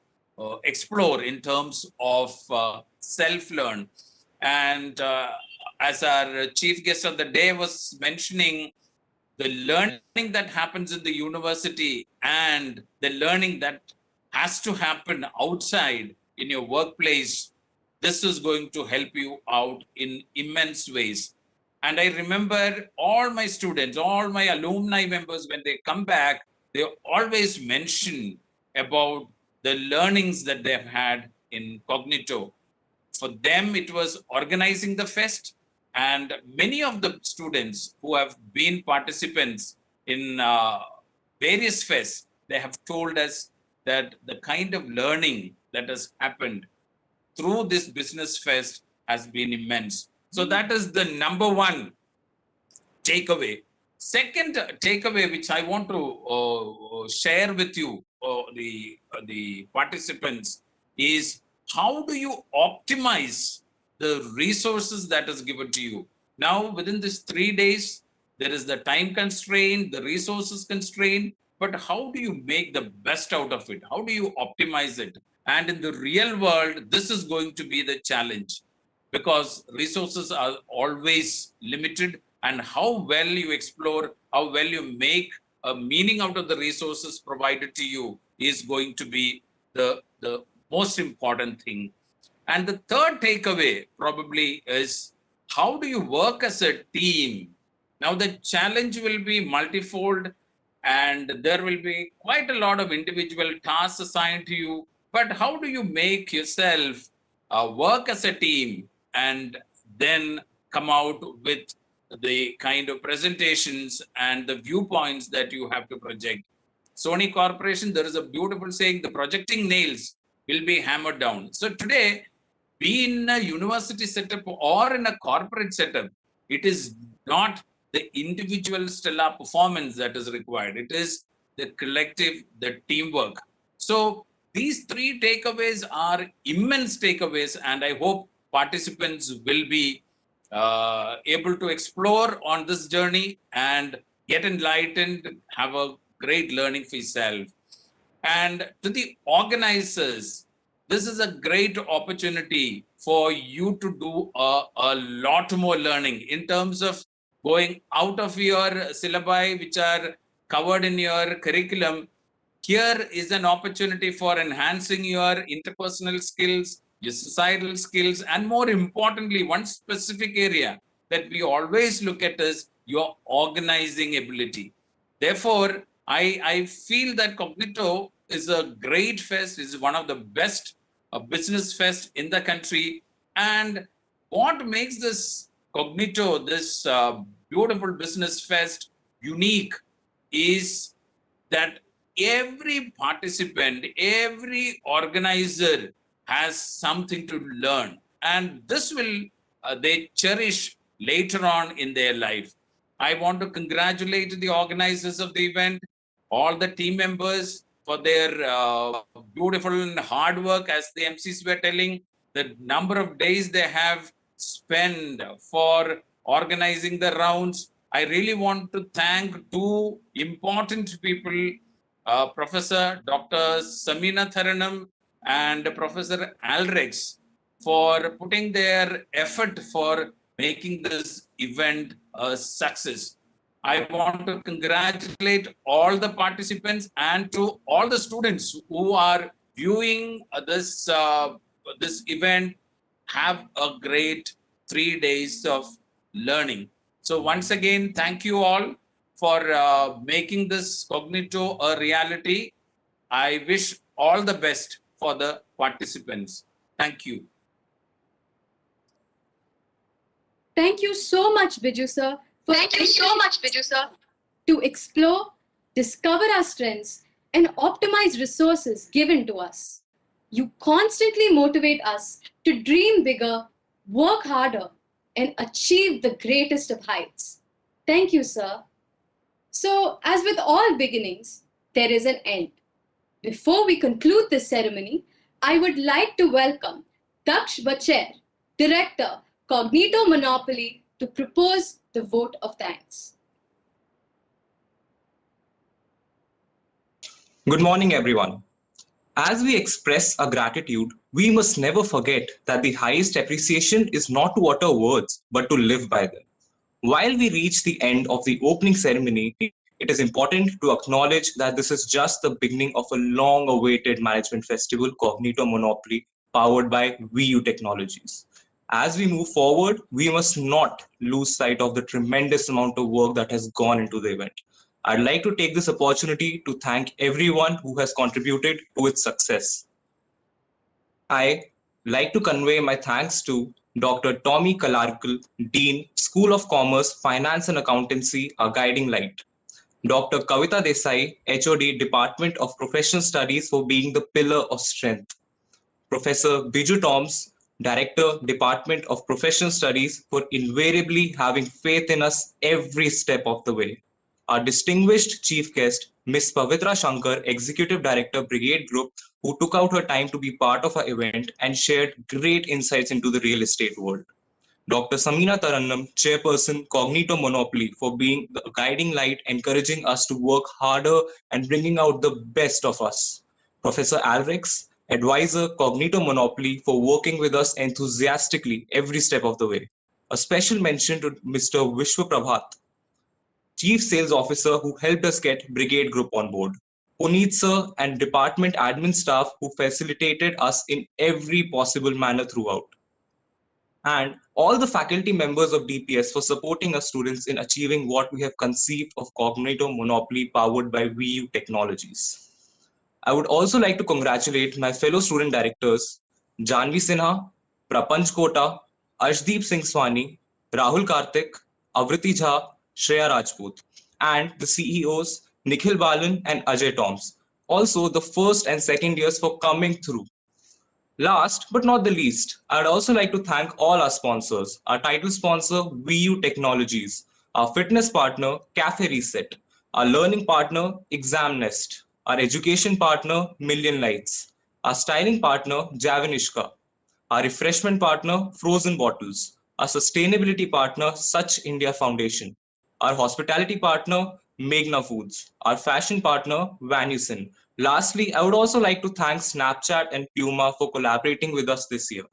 explore in terms of self-learn. And as our chief guest of the day was mentioning, the learning that happens in the university and the learning that has to happen outside in your workplace, this is going to help you out in immense ways. And I remember all my students, all my alumni members, when they come back, they always mention about the learnings that they've had in Cognito. For them, it was organizing the fest, and many of the students who have been participants in various fests, they have told us that the kind of learning that has happened through this business fest has been immense. So that is the number one takeaway. Second takeaway, which I want to share with you, the participants, is how do you optimize the resources that is given to you? Now, within these 3 days, there is the time constraint, the resources constraint, but how do you make the best out of it? How do you optimize it? And in the real world, this is going to be the challenge, because resources are always limited, and how well you explore, how well you make a meaning out of the resources provided to you is going to be the most important thing. And the third takeaway probably is, how do you work as a team? Now the challenge will be multifold, and there will be quite a lot of individual tasks assigned to you, but how do you make yourself work as a team and then come out with the kind of presentations and the viewpoints that you have to project? Sony Corporation, there is a beautiful saying, the projecting nails will be hammered down. So today, be in a university setup or in a corporate setup, it is not the individual stellar performance that is required. It is the collective, the teamwork. So these three takeaways are immense takeaways, and I hope participants will be able to explore on this journey and get enlightened, have a great learning for yourself. And to the organizers, this is a great opportunity for you to do a lot more learning in terms of going out of your syllabi, which are covered in your curriculum. Here is an opportunity for enhancing your interpersonal skills, your societal skills, and more importantly, one specific area that we always look at is your organizing ability. Therefore, I feel that Cognito is a great fest, is one of the best business fest in the country. And what makes this Cognito, this beautiful business fest, unique is that every participant, every organizer has something to learn, and this will they cherish later on in their life. I want to congratulate the organizers of the event, all the team members for their beautiful and hard work. As the MCs were telling, the number of days they have spent for organizing the rounds. I really want to thank two important people, Professor Dr. Samina Tharanam and Professor Alrex, for putting their effort for making this event a success. I want to congratulate all the participants and to all the students who are viewing this event. Have a great 3 days of learning. So once again, thank you all for making this Cognito a reality. I wish all the best for the participants. Thank you. Thank you so much, Biju sir. Thank you so much, Biju sir. To explore, discover our strengths, and optimize resources given to us. You constantly motivate us to dream bigger, work harder, and achieve the greatest of heights. Thank you, sir. So, as with all beginnings, there is an end. Before we conclude this ceremony, I would like to welcome Daksh Bacher, Director, Cognito Monopoly, to propose the vote of thanks. Good morning, everyone. As we express our gratitude, we must never forget that the highest appreciation is not to utter words, but to live by them. While we reach the end of the opening ceremony, it is important to acknowledge that this is just the beginning of a long-awaited management festival, Cognito Monopoly, powered by VU Technologies. As we move forward, we must not lose sight of the tremendous amount of work that has gone into the event. I'd like to take this opportunity to thank everyone who has contributed to its success. I like to convey my thanks to Dr. Tommy Kalarkal, Dean, School of Commerce, Finance and Accountancy, a guiding light. Dr. Kavita Desai, HOD, Department of Professional Studies, for being the pillar of strength. Professor Biju Toms, Director, Department of Professional Studies, for invariably having faith in us every step of the way. Our distinguished chief guest, Ms. Pavitra Shankar, Executive Director, Brigade Group, who took out her time to be part of our event and shared great insights into the real estate world. Dr. Samina Tarannum, Chairperson, Cognito Monopoly, for being the guiding light, encouraging us to work harder and bringing out the best of us. Professor Alrex, Advisor, Cognito Monopoly, for working with us enthusiastically every step of the way. A special mention to Mr. Vishwa Prabhat, Chief Sales Officer, who helped us get Brigade Group on board. Puneet sir and department admin staff who facilitated us in every possible manner throughout. And all the faculty members of DPS for supporting us students in achieving what we have conceived of Cognito Monopoly powered by VU Technologies. I would also like to congratulate my fellow student directors, Janvi Sinha, Prapanch Kota, Ashdeep Singh Swani, Rahul Karthik, Avriti Jha, Shreya Rajput, and the CEOs, Nikhil Balan and Ajay Toms. Also the first and second years for coming through. Last but not the least, I'd also like to thank all our sponsors, our title sponsor, VU Technologies, our fitness partner, Cafe Reset, our learning partner, Exam Nest, our education partner, Million Lights, our styling partner, Javanishka, our refreshment partner, Frozen Bottles, our sustainability partner, Such India Foundation, our hospitality partner, Meghna Foods, our fashion partner, Vanusen. Lastly, I would also like to thank Snapchat and Puma for collaborating with us this year.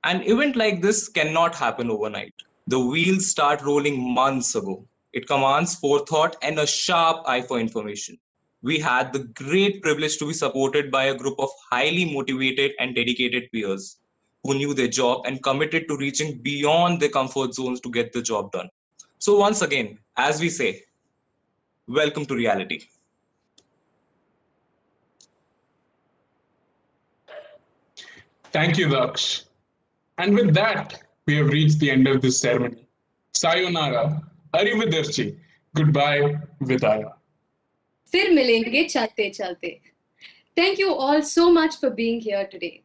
An event like this cannot happen overnight. The wheels start rolling months ago. It commands forethought and a sharp eye for information. We had the great privilege to be supported by a group of highly motivated and dedicated peers who knew their job and committed to reaching beyond their comfort zones to get the job done. So once again, as we say, welcome to reality. Thank you, Daksh. And with that, we have reached the end of this ceremony. Sayonara, Arrivederci, goodbye, Vidaya. फिर मिलेंगे चलते चलते. Thank you all so much for being here today.